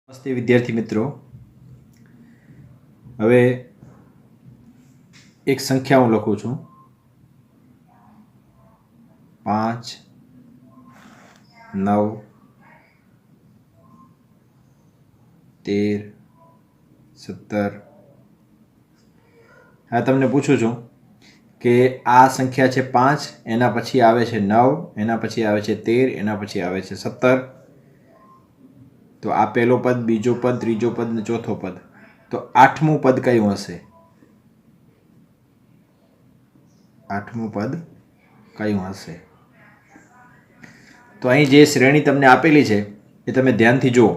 નમસ્તે વિદ્યાર્થી મિત્રો। હવે એક સંખ્યા હું લખું છું 5 9 13 17। હા, તમને પૂછું છું કે આ સંખ્યા છે 5, એના પછી આવે છે 9, એના પછી આવે છે 13, એના પછી આવે છે 17। તો આ પહેલો પદ, બીજો પદ, ત્રીજો પદ ને ચોથો પદ। તો આઠમું પદ કયું હશે? આઠમું પદ કયું હશે? તો અહીં જે શ્રેણી તમને આપેલી છે એ તમે ધ્યાનથી જુઓ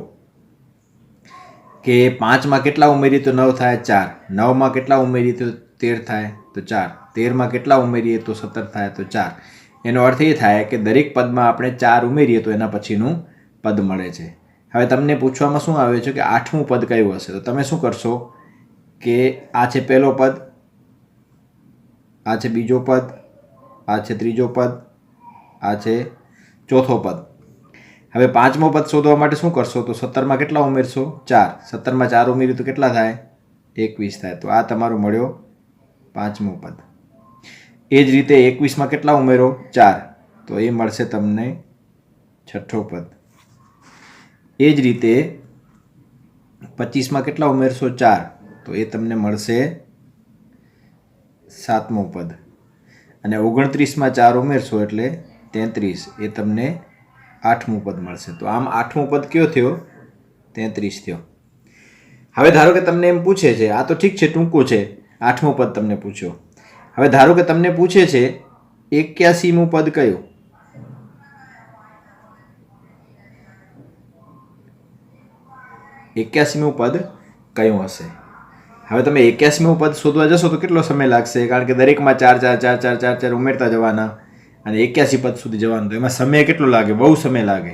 કે 5માં કેટલા ઉમેરીએ તો 9 થાય 4, 9માં કેટલા ઉમેરીએ તો 13 થાય તો 4, 13માં કેટલા ઉમેરીએ તો 17 થાય તો 4। એનો અર્થ એ થાય કે દરેક પદમાં આપણે 4 ઉમેરીએ તો એના પછીનું પદ મળે છે। હવે તમને પૂછવામાં શું આવે છે કે આઠમું પદ કયું હશે? તો તમે શું કરશો કે આ છે પહેલો પદ, આ છે બીજો પદ, આ છે ત્રીજો પદ, આ છે ચોથો પદ। હવે પાંચમો પદ શોધવા માટે શું કરશો? તો 17માં કેટલા ઉમેરશો? 4, 17માં 4 ઉમેર્યું તો કેટલા થાય? 21 થાય। તો આ તમારો મળ્યો પાંચમો પદ। એ જ રીતે 21માં કેટલા ઉમેરો? 4, તો એ મળશે તમને છઠ્ઠો પદ। એ જ રીતે 25માં કેટલા ઉમેરશો? 4, તો એ તમને મળશે સાતમો પદ। અને 29માં 4 ઉમેરશો એટલે 33, એ તમને આઠમું પદ મળશે। તો આમ આઠમું પદ કયો થયો? 33 થયો। હવે ધારો કે તમને એમ પૂછે છે, આ તો ઠીક છે, ટૂંકું છે, આઠમું પદ તમને પૂછ્યો। હવે ધારો કે તમને પૂછે છે 81મું પદ કયું? 81મું પદ કયું હશે? હવે તમે 81મું પદ શોધવા જશો તો કેટલો સમય લાગશે? કારણ કે દરેકમાં 4 4 4 4 4 4 ઉમેરતા જવાના અને 81 પદ સુધી જવાનું, તો એમાં સમય કેટલો લાગે? બહુ સમય લાગે।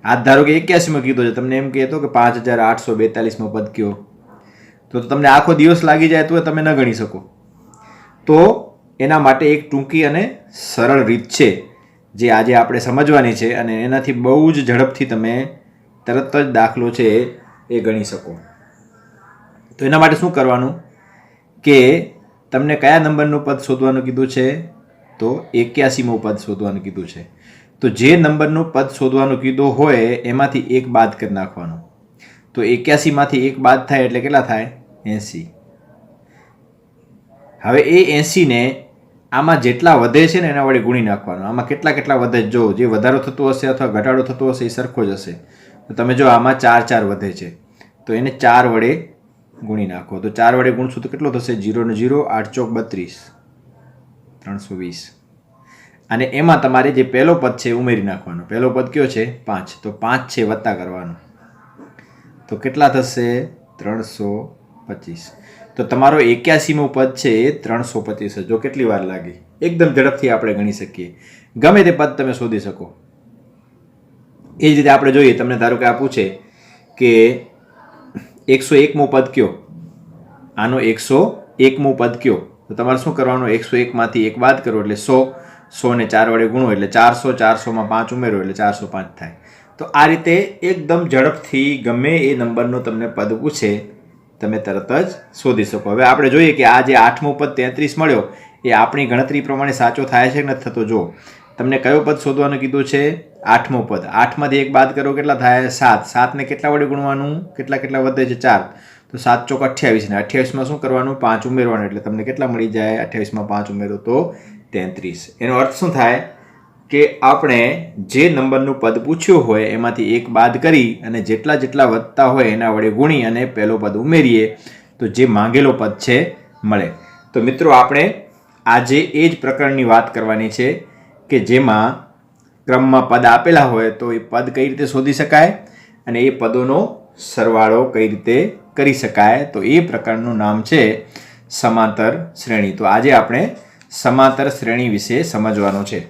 આ ધારો કે 81માં કીધો છે, તમને એમ કહેતો કે 5842માં પદ કયો, તો તમને આખો દિવસ લાગી જાય તો તમે ન ગણી શકો। તો એના માટે એક ટૂંકી અને સરળ રીત છે જે આજે આપણે સમજવાની છે, અને એનાથી બહુ જ ઝડપથી તમે તરત જ દાખલો છે એ ગણી શકો। તો એના માટે શું કરવાનું કે તમને કયા નંબરનું પદ શોધવાનું કીધું છે? તો 81મું પદ શોધવાનું કીધું છે। તો જે નંબરનું પદ શોધવાનું કીધું હોય એમાંથી એક બાદ કરી નાખવાનું। તો 81માંથી એક બાદ થાય એટલે કેટલા થાય? 80। હવે એ 80ને આમાં જેટલા વધે છે ને એના વડે ગુણી નાખવાનું। આમાં કેટલા કેટલા વધે? જો જે વધારો થતો હશે અથવા ઘટાડો થતો હશે એ સરખો જ હશે। તો તમે જો આમાં 4 4 વધે છે તો એને 4 વડે ગુણી નાખો। તો 4 વડે ગુણશું તો કેટલો થશે? 0 ને 0, 8 ચોક 32, 320। અને એમાં તમારે જે પહેલો પદ છે ઉમેરી નાખવાનો। પહેલો પદ કયો છે? 5, તો 5 છે વત્તા કરવાનો, તો કેટલા થશે? 325। તો તમારો 81મું પદ છે એ 325। જો કેટલી વાર લાગી? એકદમ ઝડપથી આપણે ગણી શકીએ, ગમે તે પદ તમે શોધી શકો। એ જ રીતે આપણે જોઈએ, તમને ધારો કે આ પૂછે કે 101મું પદ કયો? આનો 101મું પદ કયો? તો તમારે શું કરવાનું? 101માંથી એક બાદ કરો એટલે 100, 100 ને 4 વડે ગુણો એટલે 400, 400માં 5 ઉમેરો એટલે 405 થાય। તો આ રીતે એકદમ ઝડપથી ગમે એ નંબરનો તમને પદ પૂછે તમે તરત જ શોધી શકો। હવે આપણે જોઈએ કે આ જે આઠમો પદ 33 મળ્યો એ આપણી ગણતરી પ્રમાણે સાચો થાય છે કે નથી થતો? જો તમને કયો પદ શોધવાનું કીધું છે? આઠમો પદ। 8માંથી એક બાદ કરો કેટલા થાય? 7, 7ને કેટલા વડે ગુણવાનું? કેટલા કેટલા વધે છે? 4, તો 7 ચોક 28, ને 28માં શું કરવાનું? 5 ઉમેરવાનું, એટલે તમને કેટલા મળી જાય? 28માં 5 ઉમેરો તો 33। એનો અર્થ શું થાય કે આપણે જે નંબરનું પદ પૂછ્યું હોય એમાંથી એક બાદ કરી અને જેટલા જેટલા વધતા હોય એના વડે ગુણી અને પહેલો પદ ઉમેરીએ તો જે માંગેલો પદ છે મળે। તો મિત્રો આપણે આજે એ જ પ્રકરણની વાત કરવાની છે કે જેમાં ક્રમમાં પદ આપેલા હોય તો એ પદ કઈ રીતે શોધી શકાય અને એ પદોનો સરવાળો કઈ રીતે કરી શકાય, તો એ પ્રકરણનું નામ છે સમાંતર શ્રેણી। તો આજે આપણે સમાંતર શ્રેણી વિશે સમજવાનું છે।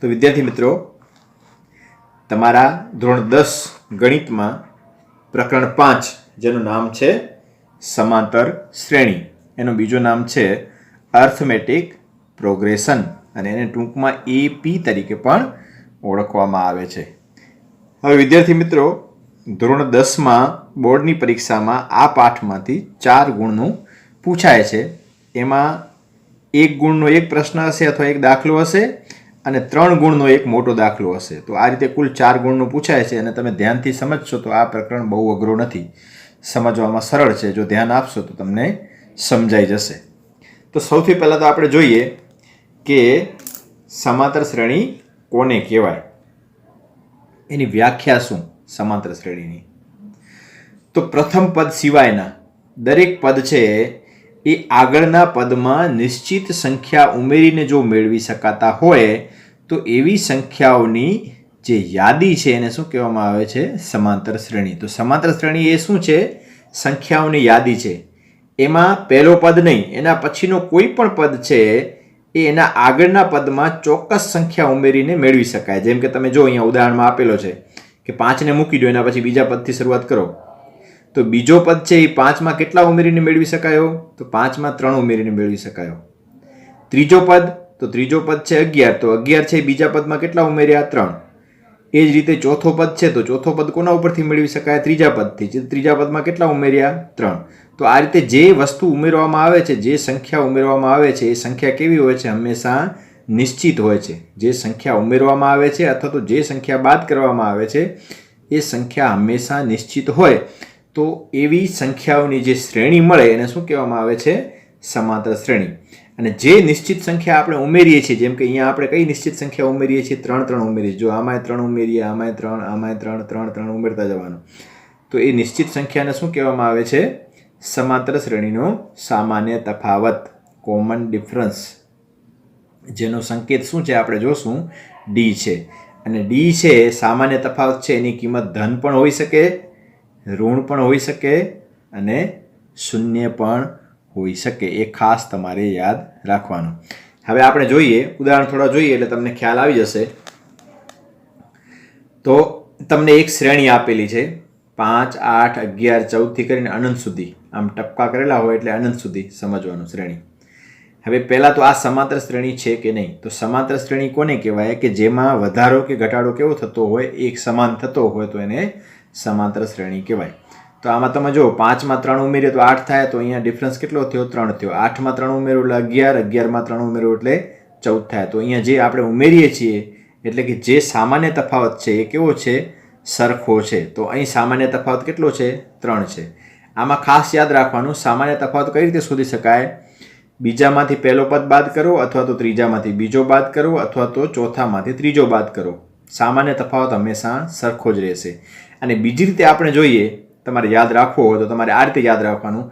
તો વિદ્યાર્થી મિત્રો, તમારા ધોરણ 10 ગણિતમાં પ્રકરણ 5 જેનું નામ છે સમાંતર શ્રેણી, એનું બીજું નામ છે અર્થમેટિક પ્રોગ્રેશન, અને એને ટૂંકમાં AP તરીકે પણ ઓળખવામાં આવે છે। હવે વિદ્યાર્થી મિત્રો, ધોરણ 10માં બોર્ડની પરીક્ષામાં આ પાઠમાંથી 4 ગુણનું પૂછાય છે. એમાં 1 ગુણનો એક પ્રશ્ન હશે અથવા એક દાખલો હશે અને 3 ગુણનો એક મોટો દાખલો હશે. તો આ રીતે કુલ 4 ગુણનું પૂછાય છે અને તમે ધ્યાનથી સમજશો તો આ પ્રકરણ બહુ અઘરો નથી, સમજવામાં સરળ છે. જો ધ્યાન આપશો તો તમને સમજાઈ જશે. તો સૌથી પહેલાં તો આપણે જોઈએ કે સમાંતર શ્રેણી કોને કહેવાય, એની વ્યાખ્યા શું સમાંતર શ્રેણીની. તો પ્રથમ પદ સિવાયના દરેક પદ છે એ આગળના પદમાં નિશ્ચિત સંખ્યા ઉમેરીને જો મેળવી શકાતા હોય તો એવી સંખ્યાઓની જે યાદી છે એને શું કહેવામાં આવે છે? સમાંતર શ્રેણી. તો સમાંતર શ્રેણી એ શું છે? સંખ્યાઓની યાદી છે. એમાં પહેલો પદ નહીં, એના પછીનો કોઈ પણ પદ છે એ એના આગળના પદમાં ચોક્કસ સંખ્યા ઉમેરીને મેળવી શકાય. જેમ કે તમે જો અહીંયા ઉદાહરણમાં આપેલો છે કે 5ને મૂકી દો, એના પછી બીજા પદથી શરૂઆત કરો. તો બીજો પદ છે એ 5માં કેટલા ઉમેરીને મેળવી શકાયો? તો 5માં 3 ઉમેરીને મેળવી શકાયો. ત્રીજો પદ, તો ત્રીજો પદ છે 11, તો 11 છે એ બીજા પદમાં કેટલા ઉમેર્યા? 3. એ જ રીતે ચોથો પદ છે, તો ચોથો પદ કોના ઉપરથી મેળવી શકાય? ત્રીજા પદથી. ત્રીજા પદમાં કેટલા ઉમેર્યા? 3. તો આ રીતે જે વસ્તુ ઉમેરવામાં આવે છે, જે સંખ્યા ઉમેરવામાં આવે છે, એ સંખ્યા કેવી હોય છે? હંમેશા નિશ્ચિત હોય છે. જે સંખ્યા ઉમેરવામાં આવે છે અથવા તો જે સંખ્યા બાદ કરવામાં આવે છે એ સંખ્યા હંમેશા નિશ્ચિત હોય. તો એવી સંખ્યાઓની જે શ્રેણી મળે એને શું કહેવામાં આવે છે? સમાંતર શ્રેણી. અને જે નિશ્ચિત સંખ્યા આપણે ઉમેરીએ છીએ, જેમ કે અહીંયા આપણે કઈ નિશ્ચિત સંખ્યા ઉમેરીએ છીએ? 3 ઉમેરીએ. જો આમાંય 3 ઉમેરીએ, આમાંય 3, આમાંય 3, 3 ઉમેરતા જવાનું. તો એ નિશ્ચિત સંખ્યાને શું કહેવામાં આવે છે? સમાંતર શ્રેણીનો સામાન્ય તફાવત, કોમન ડિફરન્સ, જેનો સંકેત શું છે આપણે જોશું? ડી છે. અને ડી છે સામાન્ય તફાવત છે, એની કિંમત ધન પણ હોઈ શકે, ઋણ પણ હોઈ શકે અને શૂન્ય પણ હોઈ શકે. એ ખાસ તમારે યાદ રાખવાનું. હવે આપણે જોઈએ, ઉદાહરણ થોડા જોઈએ એટલે તમને ખ્યાલ આવી જશે. તો તમને એક શ્રેણી આપેલી છે 5, 8, 11, 14 થી કરીને અનંત સુધી. આમ ટપકા કરેલા હોય એટલે અનંત સુધી સમજવાનું શ્રેણી. હવે પહેલાં તો આ સમાંતર શ્રેણી છે કે નહીં? તો સમાંતર શ્રેણી કોને કહેવાય? કે જેમાં વધારો કે ઘટાડો કેવો થતો હોય? એક સમાન થતો હોય તો એને સમાંતર શ્રેણી કહેવાય. તો આમાં તમે જો 5માં 3 ઉમેરીએ તો 8 થાય, તો અહીંયા ડિફરન્સ કેટલો થયો? 3 થયો. 8માં 3 ઉમેરો એટલે 11, 11માં 3 ઉમેરો એટલે 14 થાય. તો અહીંયા જે આપણે ઉમેરીએ છીએ એટલે કે જે સામાન્ય તફાવત છે એ કેવો છે? સરખો છે. તો અહીં સામાન્ય તફાવત કેટલો છે? 3 છે. આમાં ખાસ યાદ રાખવાનું, સામાન્ય તફાવત કઈ રીતે શોધી શકાય? બીજામાંથી પહેલો પદ બાદ કરો અથવા તો ત્રીજામાંથી બીજો બાદ કરો અથવા તો ચોથામાંથી ત્રીજો બાદ કરો. સામાન્ય તફાવત હંમેશા સરખો જ રહેશે. અને બીજી રીતે આપણે જોઈએ, તમારે યાદ રાખવો હોય તો તમારે આ રીતે યાદ રાખવાનું,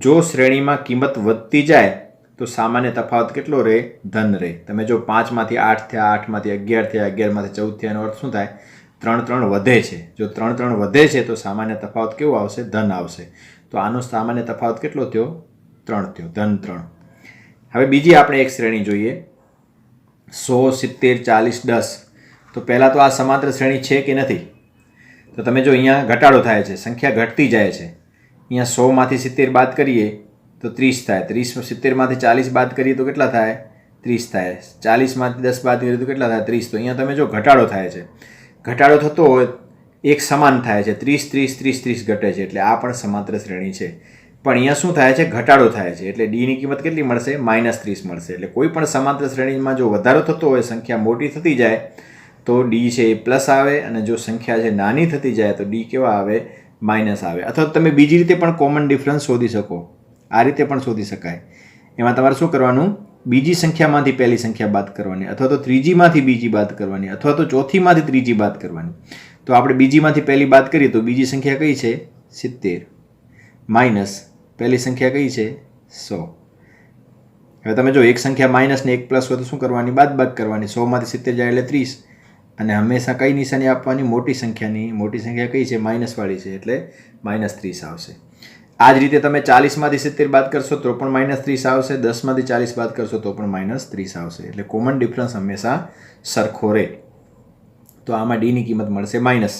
જો શ્રેણીમાં કિંમત વધતી જાય તો સામાન્ય તફાવત કેટલો રહે? ધન રહે. તમે જો 5માંથી 8 થયા, 8માંથી 11 થયા, 11માંથી 14 થયા, એનો અર્થ શું થાય? 3 વધે છે. જો 3 વધે છે તો સામાન્ય તફાવત કેવો આવશે? ધન આવશે. તો આનો સામાન્ય તફાવત કેટલો થયો? 3 થયો, ધન 3. હવે બીજી આપણે એક શ્રેણી જોઈએ, 100, 70, 40, 10. તો પહેલાં તો આ સમાંતર શ્રેણી છે કે નથી? તો તમે જો અહીંયા ઘટાડો થાય છે, સંખ્યા ઘટતી જાય છે. અહીંયા 100માંથી 70 બાદ કરીએ તો 30 થાય. 70માંથી 40 બાદ કરીએ તો કેટલા થાય? 30 થાય. 40માંથી 10 બાદ કરીએ તો કેટલા થાય? 30. તો અહીંયા તમે જો ઘટાડો થાય છે. ઘટાડો થતો હોય એક સમાન થાય છે, 30, 30, 30, 30 ઘટે છે. એટલે આ પણ સમાંતર શ્રેણી છે. પણ અહીંયા શું થાય છે? ઘટાડો થાય છે. એટલે ડીની કિંમત કેટલી મળશે? -30 મળશે. એટલે કોઈ પણ સમાંતર શ્રેણીમાં જો વધારો થતો હોય, સંખ્યા મોટી થતી જાય તો ડી છે એ પ્લસ આવે, અને જો સંખ્યા છે નાની થતી જાય તો ડી કેવા આવે? માઇનસ આવે. અથવા તમે બીજી રીતે પણ કોમન ડિફરન્સ શોધી શકો. આ રીતે પણ શોધી શકાય. એમાં તમારે શું કરવાનું? બીજી સંખ્યામાંથી પહેલી સંખ્યા બાદ કરવાની, અથવા તો ત્રીજીમાંથી બીજી બાદ કરવાની, અથવા તો ચોથીમાંથી ત્રીજી બાદ કરવાની. તો આપણે બીજીમાંથી પહેલી બાદ કરીએ તો બીજી સંખ્યા કઈ છે? 70 માઇનસ પહેલી સંખ્યા કઈ છે? 100. હવે તમે જો એક સંખ્યા માઇનસ ને એક પ્લસ હોય તો શું કરવાની? બાદ કરવાની. 100માંથી 70 જાય એટલે 30. અને હંમેશા કઈ નિશાની આપવાની? મોટી સંખ્યાની. મોટી સંખ્યા કઈ છે? માઇનસવાળી છે, એટલે -30 આવશે. આ જ રીતે તમે 40માંથી 70 બાદ કરશો તો પણ -30 આવશે. 10માંથી 40 બાદ કરશો તો પણ -30 આવશે. એટલે કોમન ડિફરન્સ હંમેશા સરખો રહે. તો આમાં ડીની કિંમત મળશે માઇનસ.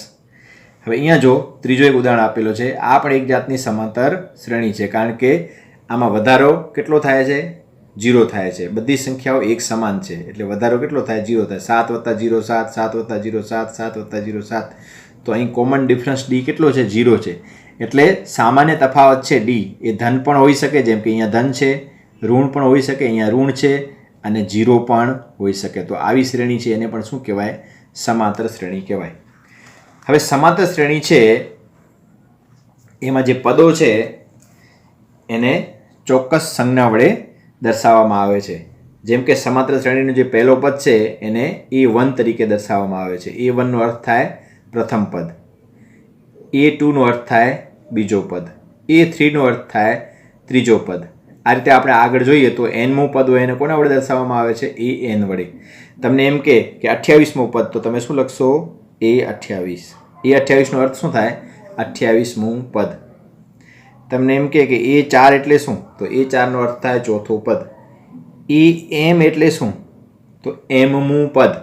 હવે અહીંયા જો ત્રીજો એક ઉદાહરણ આપેલો છે. આ પણ એક જાતની સમાંતર શ્રેણી છે, કારણ કે આમાં વધારો કેટલો થાય છે? 0 થાય છે. બધી સંખ્યાઓ એક સમાન છે એટલે વધારો કેટલો થાય? 0 થાય. 7 + 0 7, 7 + 0 7, 7 + 0 7. તો અહીં કોમન ડિફરન્સ ડી કેટલો છે? 0 છે. એટલે સામાન્ય તફાવત છે ડી એ ધન પણ હોઈ શકે, જેમ કે અહીંયા ધન છે, ઋણ પણ હોઈ શકે, અહીંયા ઋણ છે, અને 0 પણ હોઈ શકે. તો આવી શ્રેણી છે એને પણ શું કહેવાય? સમાંતર શ્રેણી કહેવાય. હવે સમાંતર શ્રેણી છે એમાં જે પદો છે એને ચોક્કસ સંજ્ઞા વડે દર્શાવવામાં આવે છે. જેમ કે સમાંતર શ્રેણીનું જે પહેલો પદ છે એને A1 તરીકે દર્શાવવામાં આવે છે. A1નો અર્થ થાય પ્રથમ પદ, A2નો અર્થ થાય બીજો પદ, A3નો અર્થ થાય ત્રીજો પદ. આ રીતે આપણે આગળ જોઈએ તો nમું પદ હોય એને કોના વડે દર્શાવવામાં આવે છે? an વડે. તમને એમ કે 28મું પદ તો તમે શું લખશો? A28. A28નો અર્થ શું થાય? 28મું પદ. તમને એમ કે A4 એટલે શું? તો A4નો અર્થ થાય ચોથું પદ. am એટલે શું? તો mમું પદ.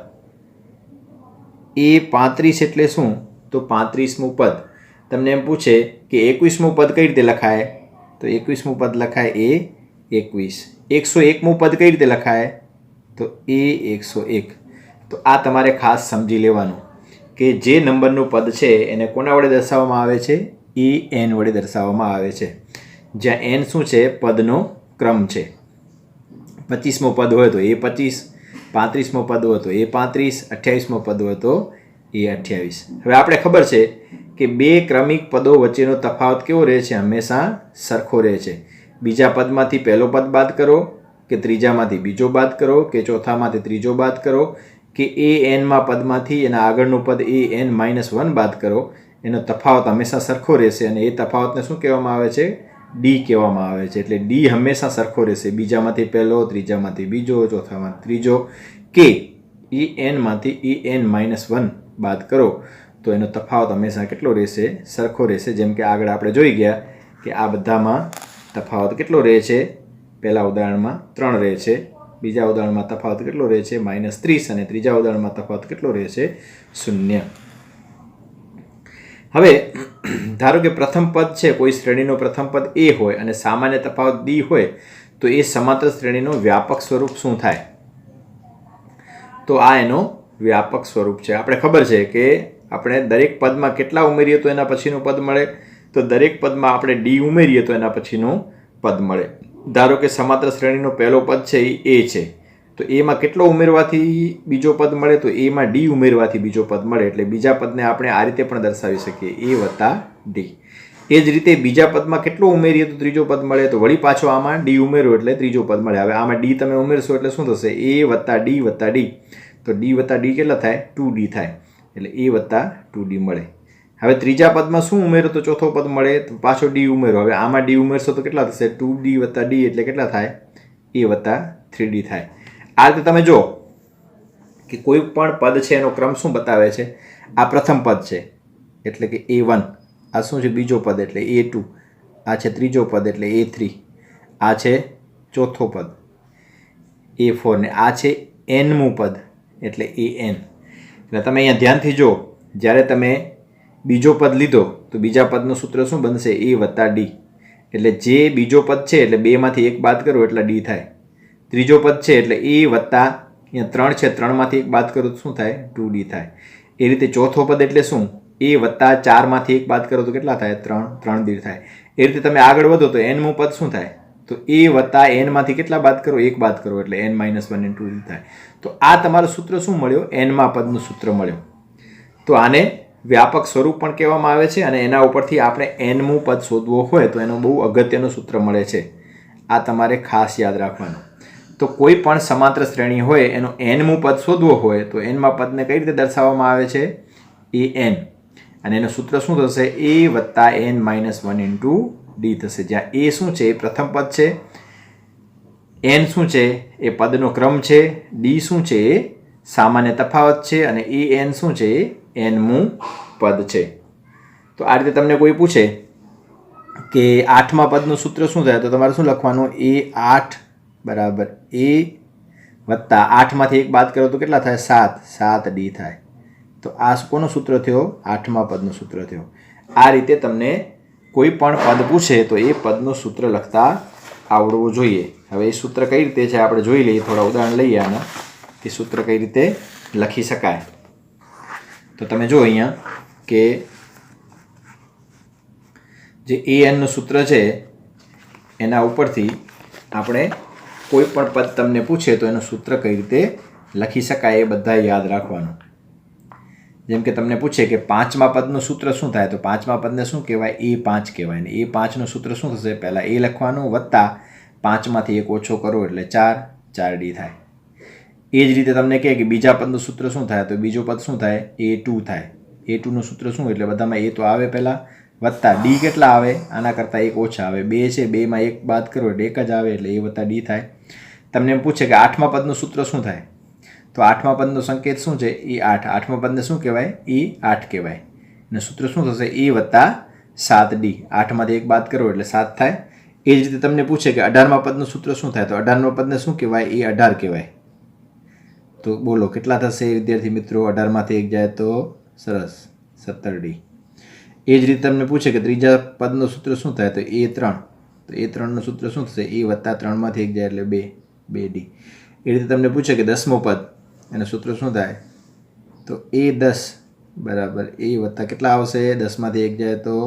A35 એટલે શું? તો 35મું પદ. તમને એમ પૂછે કે 21મું પદ કઈ રીતે લખાય? તો 21મું પદ લખાય A21. 101મું પદ કઈ રીતે લખાય? તો A101. તો આ તમારે ખાસ સમજી લેવાનું કે જે નંબરનું પદ છે એને કોના વડે દર્શાવવામાં આવે છે? an વડે દર્શાવવામાં આવે છે. જ્યાં n શું છે? પદનો ક્રમ છે. 25મું પદ હોય તો A25, 35મું પદ હોય તો A35, 28મું પદ હોય તો A28. હવે આપણે ખબર છે કે બે ક્રમિક પદો વચ્ચેનો તફાવત કેવો રહે છે? હંમેશા સરખો રહે છે. બીજા પદમાંથી પહેલો પદ બાદ કરો, કે ત્રીજામાંથી બીજો બાદ કરો, કે ચોથામાંથી ત્રીજો બાદ કરો, કે anમાં પદમાંથી એના આગળનું પદ an-1 બાદ કરો, એનો તફાવત હંમેશા સરખો રહેશે અને એ તફાવતને શું કહેવામાં આવે છે? ડી કહેવામાં આવે છે. એટલે ડી હંમેશા સરખો રહેશે. બીજામાંથી પહેલો, ત્રીજામાંથી બીજો, ચોથામાંથી ત્રીજો, કે anમાંથી an-1 બાદ કરો તો એનો તફાવત હંમેશા કેટલો રહેશે? સરખો રહેશે. જેમ કે આગળ આપણે જોઈ ગયા કે આ બધામાં તફાવત કેટલો રહે છે? પહેલા ઉદાહરણમાં 3 રહે છે, બીજા ઉદાહરણમાં તફાવત કેટલો રહે છે? -30, અને ત્રીજા ઉદાહરણમાં તફાવત કેટલો રહે છે? 0. હવે ધારો કે પ્રથમ પદ છે, કોઈ શ્રેણીનો પ્રથમ પદ A હોય અને સામાન્ય તફાવત D હોય તો એ સમાંતર શ્રેણીનો વ્યાપક સ્વરૂપ શું થાય? તો આ એનો વ્યાપક સ્વરૂપ છે. આપણે ખબર છે કે આપણે દરેક પદમાં કેટલા ઉમેરીએ તો એના પછીનું પદ મળે? તો દરેક પદમાં આપણે D ઉમેરીએ તો એના પછીનું પદ મળે. ધારો કે સમાંતર શ્રેણીનો પહેલો પદ છે એ A છે, તો એમાં કેટલો ઉમેરવાથી બીજો પદ મળે? તો એમાં D ઉમેરવાથી બીજો પદ મળે. એટલે બીજા પદને આપણે આ રીતે પણ દર્શાવી શકીએ, A વત્તા D. એ જ રીતે બીજા પદમાં કેટલો ઉમેરીએ તો ત્રીજો પદ મળે? તો વળી પાછો આમાં D ઉમેરો એટલે ત્રીજો પદ મળે. હવે આમાં D તમે ઉમેરશો એટલે શું થશે? A વત્તા D વત્તા D. તો D વત્તા D કેટલા થાય? 2D થાય. એટલે A વત્તા 2D મળે. હવે ત્રીજા પદમાં શું ઉમેરો તો ચોથો પદ મળે? તો પાછો D ઉમેરો. હવે આમાં D ઉમેરશો તો કેટલા થશે? 2D વત્તા D એટલે કેટલા થાય? A વત્તા 3D થાય. આ રીતે તમે જો કે કોઈ પણ પદ છે એનો ક્રમ શું બતાવે છે? આ પ્રથમ પદ છે એટલે કે A1, આ શું છે? બીજો પદ એટલે A2, આ છે ત્રીજો પદ એટલે A3, આ છે ચોથો પદ A4, ને આ છે nમું પદ એટલે an. એટલે તમે અહીંયા ધ્યાનથી જો, જ્યારે તમે બીજો પદ લીધો તો બીજા પદનું સૂત્ર શું બનશે? A વત્તા D. એટલે જે બીજો પદ છે એટલે 2માંથી 1 બાદ કરો એટલે D થાય. ત્રીજો પદ છે એટલે A વત્તા અહીંયા 3 છે, 3માંથી 1 બાદ કરો તો શું થાય? 2D થાય. એ રીતે ચોથો પદ એટલે શું? A વત્તા 4માંથી 1 બાદ કરો તો કેટલા થાય? 3D થાય. એ રીતે તમે આગળ વધો તો nમું પદ શું થાય? તો A વત્તા nમાંથી કેટલા બાદ કરો? 1 બાદ કરો એટલે n-1 into D થાય. તો આ તમારું સૂત્ર શું મળ્યો? nમા પદનું સૂત્ર મળ્યો. તો આને વ્યાપક સ્વરૂપ પણ કહેવામાં આવે છે અને એના ઉપરથી આપણે nમું પદ શોધવો હોય તો એનું બહુ અગત્યનું સૂત્ર મળે છે. આ તમારે ખાસ યાદ રાખવાનું. તો કોઈ પણ સમાંતર શ્રેણી હોય એનો nમું પદ શોધવો હોય તો nમા પદને કઈ રીતે દર્શાવવામાં આવે છે? an. અને એનું સૂત્ર શું થશે? A વત્તા n-1 into D થશે. જ્યાં A શું છે? એ પ્રથમ પદ છે, n શું છે? એ પદનો ક્રમ છે, D શું છે? એ સામાન્ય તફાવત છે, અને an શું છે? એ nમું પદ છે. તો આ રીતે તમને કોઈ પૂછે કે 8મા પદનું સૂત્ર શું થાય? તો તમારે શું લખવાનું? A8 બરાબર A વત્તા 8માંથી 1 બાદ કરો તો કેટલા થાય? 7D થાય. તો આ કોનું સૂત્ર થયો? 8મા પદનું સૂત્ર થયો. આ રીતે તમને કોઈ પણ પદ પૂછે તો એ પદનું સૂત્ર લખતા આવડવું જોઈએ. હવે એ સૂત્ર કઈ રીતે છે આપણે જોઈ લઈએ, થોડા ઉદાહરણ લઈએ આના કે સૂત્ર કઈ રીતે લખી શકાય. તો તમે જો અહીંયા કે જે an નું સૂત્ર છે એના ઉપરથી આપણે કોઈ પણ પદ તમને પૂછે તો એનું સૂત્ર કઈ રીતે લખી શકાય એ બધા યાદ રાખવાનું. જેમ કે તમને પૂછે કે પાંચમા પદનું સૂત્ર શું થાય, તો પાંચમા પદને શું કહેવાય? a5 કહેવાય. ને a5નું સૂત્ર શું થશે? પહેલાં a લખવાનું વત્તા 5માંથી 1 ઓછો કરો એટલે 4, 4d થાય. એ જ રીતે તમને કહે કે બીજા પદનું સૂત્ર શું થાય, તો બીજું પદ શું થાય? a2 થાય. a2નું સૂત્ર શું? એટલે બધામાં a તો આવે પહેલાં, વત્તા d કેટલા આવે? આના કરતાં 1 ઓછા આવે. 2 છે, 2માં 1 બાદ કરો એટલે 1 જ આવે, એટલે a વત્તા d થાય. તમને એમ પૂછે કે આઠમા પદનું સૂત્ર શું થાય, તો આઠમા પદનો સંકેત શું છે? e8. આઠમા પદને શું કહેવાય? e8 કહેવાય. અને સૂત્ર શું થશે? e વત્તા 7d. 8માંથી 1 બાદ કરો એટલે 7 થાય. એ જ રીતે તમને પૂછે કે 18મા પદનું સૂત્ર શું થાય, તો 18મા પદને શું કહેવાય? e18 કહેવાય. તો બોલો કેટલા થશે વિદ્યાર્થી મિત્રો? 18માંથી 1 જાય તો સરસ 17d. એ જ રીતે તમને પૂછે કે ત્રીજા પદનું સૂત્ર શું થાય, તો e3. તો e3નું સૂત્ર શું થશે? e વત્તા 3માંથી 1 જાય એટલે 2, 2d. એ રીતે તમને પૂછે કે 10મો પદ, એનું સૂત્ર શું થાય, તો e10 બરાબર e વત્તા કેટલા આવશે? 10માંથી 1 જાય તો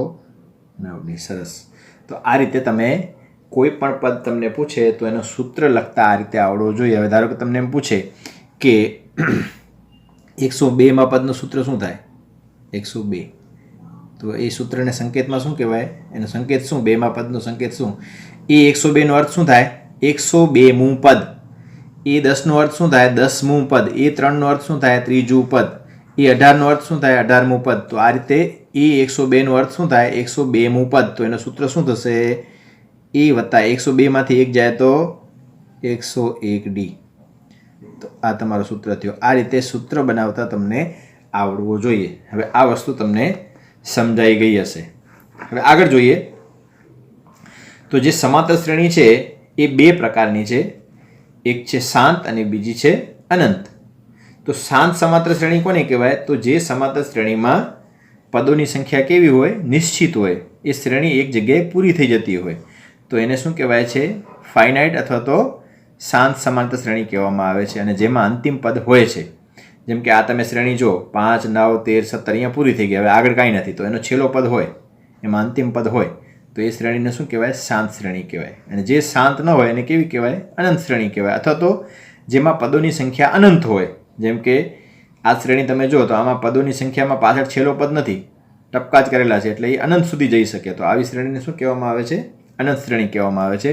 9d. સરસ. તો આ રીતે તમે કોઈ પણ પદ તમને પૂછે તો એનું સૂત્ર લખતા આ રીતે આવડવું જોઈએ. હવે ધારો કે તમને એમ પૂછે કે 102માં પદનું સૂત્ર શું થાય? 102. તો એ સૂત્રને સંકેતમાં શું કહેવાય? એનો સંકેત શું? 2માં પદનો સંકેત શું? એ 102નો અર્થ શું થાય? 102મું પદ. એ 10નો અર્થ શું થાય? 10મું પદ. એ 3નો અર્થ શું થાય? ત્રીજું પદ. એ 18નો અર્થ શું થાય? 18મું પદ. તો આ રીતે એ 102નો અર્થ શું થાય? 102મું પદ. તો એનું સૂત્ર શું થશે? એ વત્તા 102માંથી 1 જાય તો 101d. તો આ તમારું સૂત્ર થયું. આ રીતે સૂત્ર બનાવતા તમને આવડવું જોઈએ. હવે આ વસ્તુ તમને સમજાઈ ગઈ હશે. હવે આગળ જોઈએ તો જે સમાંતર શ્રેણી છે એ બે પ્રકારની છે. એક છે શાંત અને બીજી છે અનંત. તો શાંત સમાંતર શ્રેણી કોને કહેવાય? તો જે સમાંતર શ્રેણીમાં પદોની સંખ્યા કેવી હોય? નિશ્ચિત હોય. એ શ્રેણી એક જગ્યાએ પૂરી થઈ જતી હોય તો એને શું કહેવાય છે? ફાઇનાઇટ અથવા તો શાંત સમાંતર શ્રેણી કહેવામાં આવે છે. અને જેમાં અંતિમ પદ હોય છે. જેમ કે આ તમે શ્રેણી જો 5, 9, 13, 17 અહીંયા પૂરી થઈ ગઈ, હવે આગળ કાંઈ નથી, તો એનો છેલ્લો પદ હોય, એમાં અંતિમ પદ હોય તો એ શ્રેણીને શું કહેવાય? શાંત શ્રેણી કહેવાય. અને જે શાંત ન હોય એને કેવી કહેવાય? અનંત શ્રેણી કહેવાય. અથવા તો જેમાં પદોની સંખ્યા અનંત હોય. જેમ કે આ શ્રેણી તમે જો તો આમાં પદોની સંખ્યામાં પાછળ છેલ્લો પદ નથી, ટપકા જ કરેલા છે, એટલે એ અનંત સુધી જઈ શકે. તો આવી શ્રેણીને શું કહેવામાં આવે છે? અનંત શ્રેણી કહેવામાં આવે છે.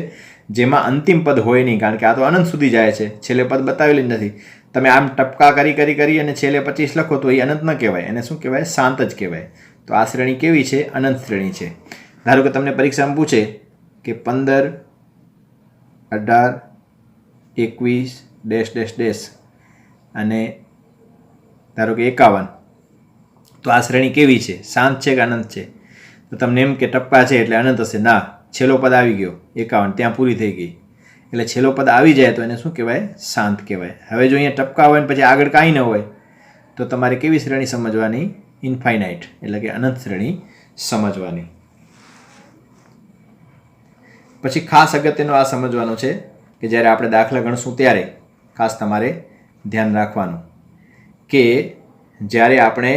જેમાં અંતિમ પદ હોય નહીં, કારણ કે આ તો અનંત સુધી જાય છે, છેલ્લે પદ બતાવેલી જ નથી. તમે આમ ટપકા કરી અને છેલ્લે 25 લખો તો એ અનંત ન કહેવાય, એને શું કહેવાય? શાંત જ કહેવાય. તો આ શ્રેણી કેવી છે? અનંત શ્રેણી છે. ધારો કે તમને પરીક્ષામાં પૂછે કે 15, 18, 21 ડેશ ડેશ ડેશ અને ધારો કે 51, તો આ શ્રેણી કેવી છે? શાંત છે કે અનંત છે? તો તમને એમ કે ટપકા છે એટલે અનંત હશે. ના, છેલ્લો પદ આવી ગયો 51, ત્યાં પૂરી થઈ ગઈ, એટલે છેલ્લો પદ આવી જાય તો એને શું કહેવાય? શાંત કહેવાય. હવે જો અહીંયા ટપકા હોય ને પછી આગળ કાંઈ ન હોય તો તમારે કેવી શ્રેણી સમજવાની? ઇન્ફાઇનાઇટ એટલે કે અનંત શ્રેણી સમજવાની. પછી ખાસ અગત્યનું આ સમજવાનું છે કે જ્યારે આપણે દાખલા ગણશું ત્યારે ખાસ તમારે ધ્યાન રાખવાનું કે જ્યારે આપણે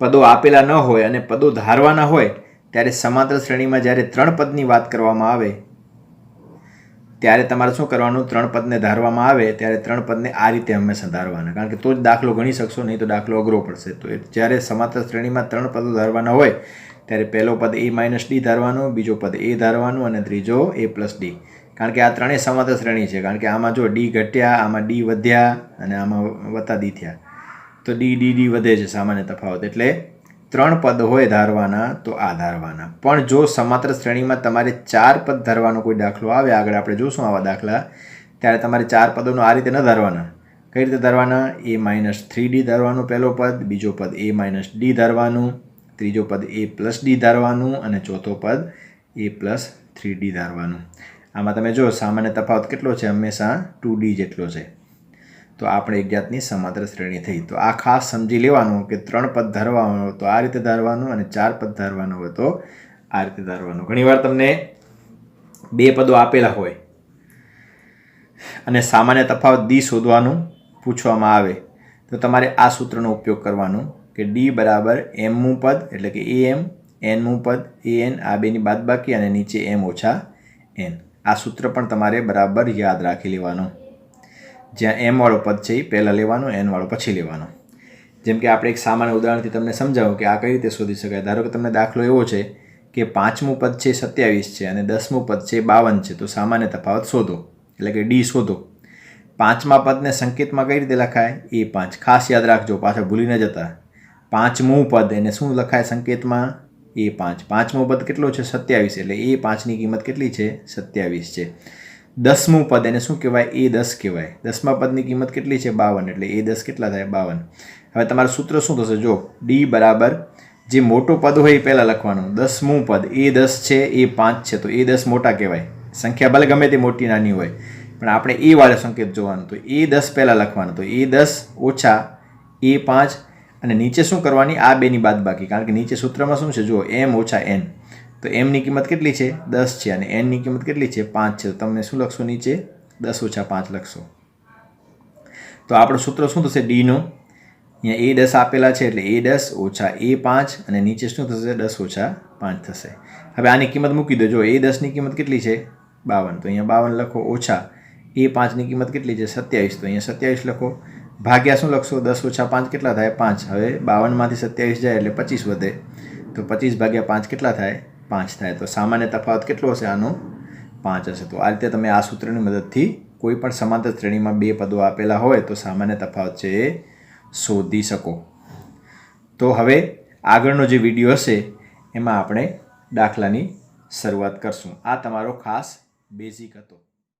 પદો આપેલા ન હોય અને પદો ધારવાના હોય ત્યારે સમાંતર શ્રેણીમાં જ્યારે 3 પદની વાત કરવામાં આવે ત્યારે તમારે શું કરવાનું? 3 પદને ધારવામાં આવે ત્યારે 3 પદને આ રીતે હંમેશા ધારવાના, કારણ કે તો જ દાખલો ગણી શકશો, નહીં તો દાખલો અઘરો પડશે. તો જ્યારે સમાંતર શ્રેણીમાં 3 પદો ધારવાના હોય ત્યારે પહેલો પદ a-d ધારવાનો, બીજો પદ a ધારવાનું અને ત્રીજો a+d. કારણ કે આ ત્રણેય સમાંતર શ્રેણી છે. કારણ કે આમાં જો d ઘટ્યા, આમાં d વધ્યા અને આમાં વત્તા d થયા, તો d વધે છે, સામાન્ય તફાવત. એટલે 3 પદ હોય ધારવાના તો આ ધારવાના. પણ જો સમાંતર શ્રેણીમાં તમારે 4 પદ ધારવાનો કોઈ દાખલો આવે, આગળ આપણે જોશું આવા દાખલા, ત્યારે તમારે 4 પદોનો આ રીતે ન ધારવાના. કઈ રીતે ધારવાના? a-3d ધારવાનું પહેલો પદ, બીજો પદ a-d ધારવાનું, ત્રીજો પદ a+d ધારવાનું અને ચોથો પદ a+3d ધારવાનું. આમાં તમે જો સામાન્ય તફાવત કેટલો છે? હંમેશા 2d જેટલો છે. તો આપણે એક જાતની સમાંતર શ્રેણી થઈ. તો આ ખાસ સમજી લેવાનું કે 3 પદ ધારવાનું હોય તો આ રીતે ધારવાનું અને 4 પદ ધારવાનું હોય તો આ રીતે ધારવાનું. ઘણીવાર તમને 2 પદો આપેલા હોય અને સામાન્ય તફાવત d શોધવાનું પૂછવામાં આવે તો તમારે આ સૂત્રનો ઉપયોગ કરવાનો કે ડી બરાબર એમમું પદ એટલે કે એ એમ, એનમું પદ એ એન, આ બેની બાદબાકી અને નીચે એમ ઓછા એન. આ સૂત્ર પણ તમારે બરાબર યાદ રાખી લેવાનું. જ્યાં એમવાળો પદ છે એ પહેલાં લેવાનો, એનવાળો પછી લેવાનો. જેમ કે આપણે એક સામાન્ય ઉદાહરણથી તમને સમજાવું કે આ કઈ રીતે શોધી શકાય. ધારો કે તમને દાખલો એવો છે કે 5મું પદ છે 27 છે અને 10મું પદ છે 52 છે, તો સામાન્ય તફાવત શોધો એટલે કે ડી શોધો. 5મા પદને સંકેતમાં કઈ રીતે લખાય? E5. ખાસ યાદ રાખજો, પાછા ભૂલી ન જતા. 5મું પદ એને શું લખાય સંકેતમાં? E5. 5મું પદ કેટલું છે? 27, એટલે E5ની કિંમત કેટલી છે? 27 છે. 10મું પદ એને શું કહેવાય? E10 કહેવાય. 10મા પદની કિંમત કેટલી છે? 52, એટલે E10 કેટલા થાય? 52. હવે તમારું સૂત્ર શું થશે? જો ડી બરાબર જે મોટો પદ હોય એ પહેલાં લખવાનું. 10મું પદ E10 છે, E5 છે, તો E10 મોટા કહેવાય. સંખ્યા ભલે ગમે તે મોટી નાની હોય, પણ આપણે એ વાળો સંકેત જોવાનું. તો E10 પહેલાં લખવાનું. તો E10 ઓછા E5 અને નીચે શું કરવાની? આ બેની બાદબાકી, કારણ કે નીચે સૂત્રમાં શું છે? જુઓ એમ ઓછા એન. તો એમની કિંમત કેટલી છે? 10 છે અને એનની કિંમત કેટલી છે? 5 છે. તો તમે શું લખશો નીચે? 10 ઓછા 5 લખશો. તો આપણું સૂત્ર શું થશે? ડીનું અહીંયા E10 આપેલા છે એટલે E10 ઓછા E5 અને નીચે શું થશે? 10 ઓછા 5 થશે. હવે આની કિંમત મૂકી દો. જો E10ની કિંમત કેટલી છે? 52. તો અહીંયા 52 લખો. ઓછા E5ની કિંમત કેટલી છે? 27. તો અહીંયા 27 લખો. ભાગ્યા શું લખશો? 10 ઓછા 5 કેટલા થાય? 5. હવે 52માંથી 27 જાય એટલે 25 વધે. તો 25 ભાગ્યા 5 કેટલા થાય? 5 થાય. તો સામાન્ય તફાવત કેટલો હશે? આનો 5 હશે. તો આ રીતે તમે આ સૂત્રની મદદથી કોઈ પણ સમાંતર શ્રેણીમાં બે પદો આપેલા હોય તો સામાન્ય તફાવત છે એ શોધી શકો. તો હવે આગળનો જે વિડીયો હશે એમાં આપણે દાખલાની શરૂઆત કરશું. આ તમારો ખાસ બેઝિક હતો.